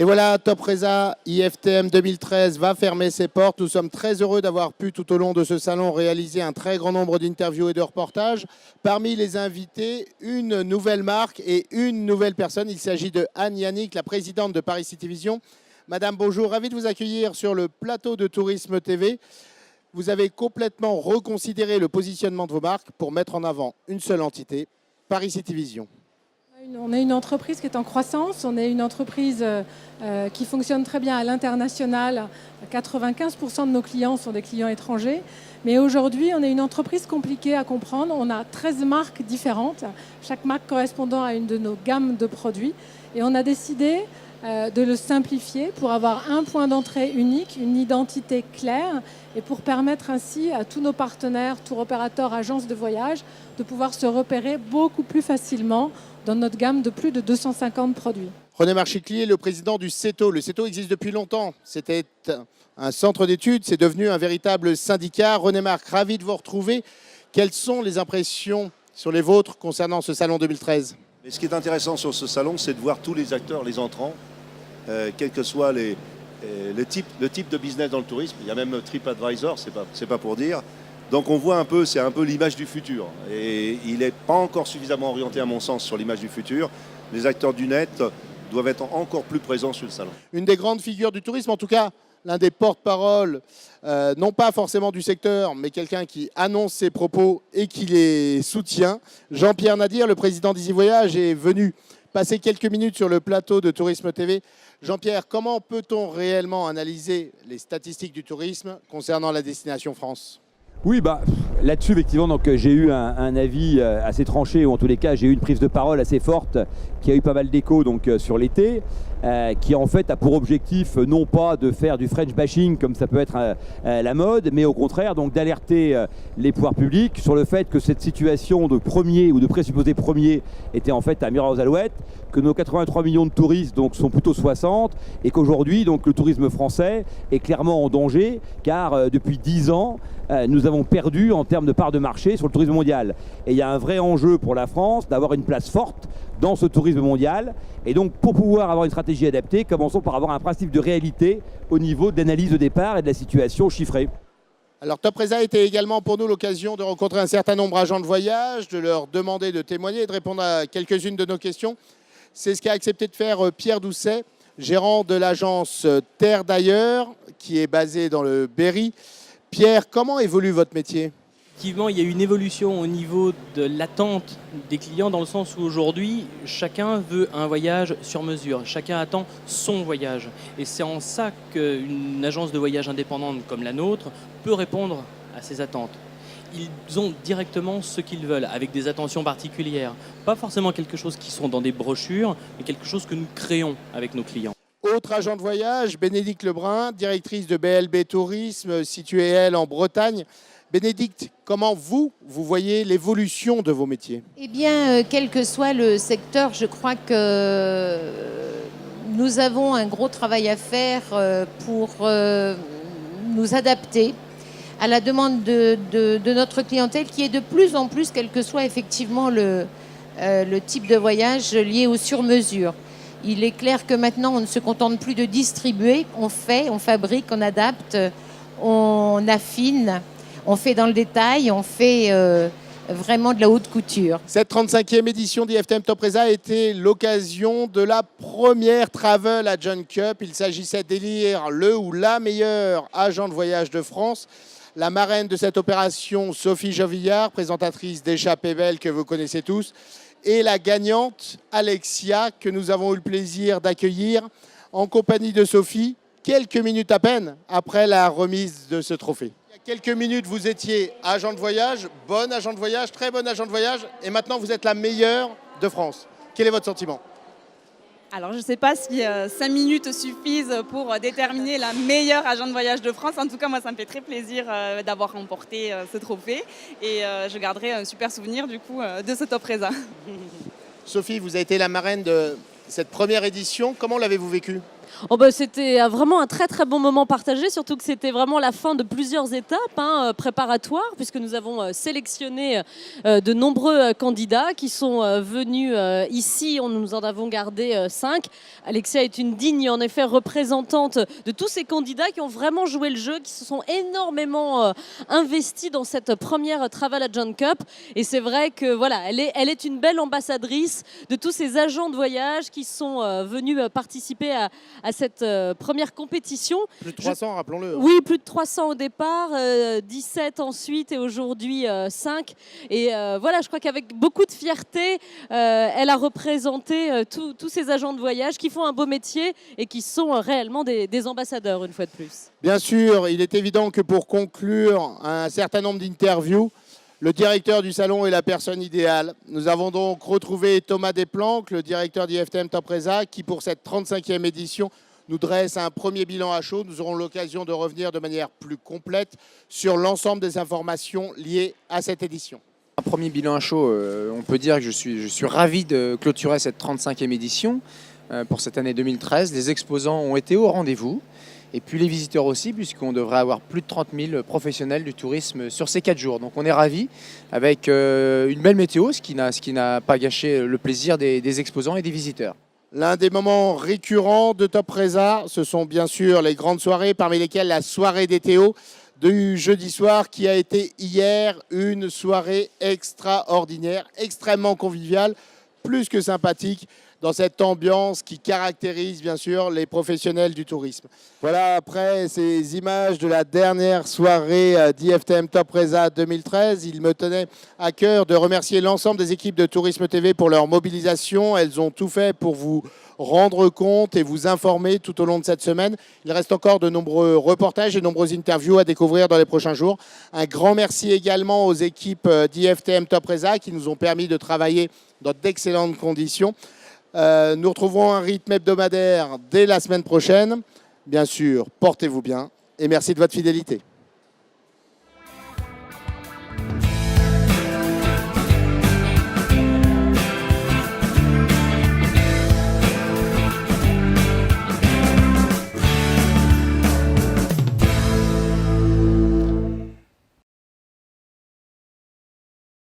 Et voilà, Topresa IFTM 2013 va fermer ses portes. Nous sommes très heureux d'avoir pu tout au long de ce salon réaliser un très grand nombre d'interviews et de reportages. Parmi les invités, une nouvelle marque et une nouvelle personne. Il s'agit de Anne Yannick, la présidente de Paris City Vision. Madame, bonjour, ravi de vous accueillir sur le plateau de Tourisme TV. Vous avez complètement reconsidéré le positionnement de vos marques pour mettre en avant une seule entité, Paris City Vision. On est une entreprise qui est en croissance, on est une entreprise qui fonctionne très bien à l'international. 95% de nos clients sont des clients étrangers. Mais aujourd'hui, on est une entreprise compliquée à comprendre. On a 13 marques différentes, chaque marque correspondant à une de nos gammes de produits. Et on a décidé de le simplifier pour avoir un point d'entrée unique, une identité claire et pour permettre ainsi à tous nos partenaires, tour opérateurs, agences de voyage, de pouvoir se repérer beaucoup plus facilement dans notre gamme de plus de 250 produits. René Marchiclier, le président du CETO. Le CETO existe depuis longtemps. C'était un centre d'études, c'est devenu un véritable syndicat. René Marc, ravi de vous retrouver. Quelles sont les impressions sur les vôtres concernant ce salon 2013 ? Et ce qui est intéressant sur ce salon, c'est de voir tous les acteurs, les entrants, quel que soit le type de business dans le tourisme. Il y a même TripAdvisor, c'est pas pour dire. Donc on voit un peu, c'est un peu l'image du futur. Et il n'est pas encore suffisamment orienté à mon sens sur l'image du futur. Les acteurs du net doivent être encore plus présents sur le salon. Une des grandes figures du tourisme, en tout cas l'un des porte-parole, non pas forcément du secteur, mais quelqu'un qui annonce ses propos et qui les soutient. Jean-Pierre Nadir, le président d'Easy Voyage, est venu passer quelques minutes sur le plateau de Tourisme TV. Jean-Pierre, comment peut-on réellement analyser les statistiques du tourisme concernant la destination France ? Oui, là-dessus, effectivement, donc, j'ai eu un avis assez tranché, ou en tous les cas, j'ai eu une prise de parole assez forte qui a eu pas mal d'écho sur l'été, qui en fait a pour objectif non pas de faire du French bashing comme ça peut être la mode, mais au contraire donc d'alerter les pouvoirs publics sur le fait que cette situation de premier ou de présupposé premier était en fait un miroir aux alouettes, que nos 83 millions de touristes donc sont plutôt 60 et qu'aujourd'hui donc le tourisme français est clairement en danger car depuis 10 ans nous avons perdu en termes de part de marché sur le tourisme mondial. Et il y a un vrai enjeu pour la France d'avoir une place forte dans ce tourisme mondial. Et donc, pour pouvoir avoir une stratégie adaptée, commençons par avoir un principe de réalité au niveau d'analyse de départ et de la situation chiffrée. Alors, Topresa était également pour nous l'occasion de rencontrer un certain nombre d'agents de voyage, de leur demander de témoigner et de répondre à quelques-unes de nos questions. C'est ce qu'a accepté de faire Pierre Doucet, gérant de l'agence Terre d'ailleurs, qui est basée dans le Berry. Pierre, comment évolue votre métier ? Effectivement, il y a une évolution au niveau de l'attente des clients dans le sens où aujourd'hui, chacun veut un voyage sur mesure. Chacun attend son voyage. Et c'est en ça qu'une agence de voyage indépendante comme la nôtre peut répondre à ces attentes. Ils ont directement ce qu'ils veulent, avec des attentions particulières. Pas forcément quelque chose qui sont dans des brochures, mais quelque chose que nous créons avec nos clients. Autre agent de voyage, Bénédicte Lebrun, directrice de BLB Tourisme, située, elle, en Bretagne. Bénédicte, comment vous voyez l'évolution de vos métiers ? Eh bien, quel que soit le secteur, je crois que nous avons un gros travail à faire pour nous adapter à la demande de notre clientèle qui est de plus en plus, quel que soit effectivement le type de voyage lié au sur-mesure. Il est clair que maintenant, on ne se contente plus de distribuer, on fait, on fabrique, on adapte, on affine, on fait dans le détail, on fait vraiment de la haute couture. Cette 35e édition d'IFTM Topresa a été l'occasion de la première Travel Agent Cup. Il s'agissait d'élire le ou la meilleure agent de voyage de France. La marraine de cette opération, Sophie Jovillard, présentatrice d'Échappée Belle que vous connaissez tous, et la gagnante, Alexia, que nous avons eu le plaisir d'accueillir en compagnie de Sophie, quelques minutes à peine après la remise de ce trophée. Il y a quelques minutes, vous étiez agent de voyage, bon agent de voyage, très bon agent de voyage, et maintenant vous êtes la meilleure de France. Quel est votre sentiment ? Alors, je ne sais pas si 5 minutes suffisent pour déterminer la meilleure agent de voyage de France. En tout cas, moi, ça me fait très plaisir d'avoir remporté ce trophée. Et je garderai un super souvenir, du coup, de ce Topresa. Sophie, vous avez été la marraine de cette première édition. Comment l'avez-vous vécu ? Oh bah, c'était vraiment un très très bon moment partagé, surtout que c'était vraiment la fin de plusieurs étapes préparatoires, puisque nous avons sélectionné de nombreux candidats qui sont venus ici. Nous en avons gardé 5. Alexia est une digne en effet représentante de tous ces candidats qui ont vraiment joué le jeu, qui se sont énormément investis dans cette première Travel Agent Cup. Et c'est vrai que voilà, elle est une belle ambassadrice de tous ces agents de voyage qui sont venus participer à cette première compétition. Plus de 300, rappelons-le. Oui, plus de 300 au départ, 17 ensuite et aujourd'hui 5. Et voilà, je crois qu'avec beaucoup de fierté, elle a représenté tous ces agents de voyage qui font un beau métier et qui sont réellement des ambassadeurs, une fois de plus. Bien sûr, il est évident que pour conclure un certain nombre d'interviews, le directeur du salon est la personne idéale. Nous avons donc retrouvé Thomas Desplanques, le directeur d'IFTM Top Resa, qui pour cette 35e édition nous dresse un premier bilan à chaud. Nous aurons l'occasion de revenir de manière plus complète sur l'ensemble des informations liées à cette édition. Un premier bilan à chaud, on peut dire que je suis ravi de clôturer cette 35e édition pour cette année 2013. Les exposants ont été au rendez-vous. Et puis les visiteurs aussi, puisqu'on devrait avoir plus de 30 000 professionnels du tourisme sur ces 4 jours. Donc on est ravis avec une belle météo, ce qui n'a pas gâché le plaisir des exposants et des visiteurs. L'un des moments récurrents de Top Resa, ce sont bien sûr les grandes soirées, parmi lesquelles la soirée des Théo du jeudi soir, qui a été hier une soirée extraordinaire, extrêmement conviviale, plus que sympathique, dans cette ambiance qui caractérise bien sûr les professionnels du tourisme. Voilà, après ces images de la dernière soirée d'IFTM Top Resa 2013, il me tenait à cœur de remercier l'ensemble des équipes de Tourisme TV pour leur mobilisation. Elles ont tout fait pour vous rendre compte et vous informer tout au long de cette semaine. Il reste encore de nombreux reportages et de nombreuses interviews à découvrir dans les prochains jours. Un grand merci également aux équipes d'IFTM Top Resa qui nous ont permis de travailler dans d'excellentes conditions. Nous retrouverons un rythme hebdomadaire dès la semaine prochaine. Bien sûr, portez-vous bien et merci de votre fidélité.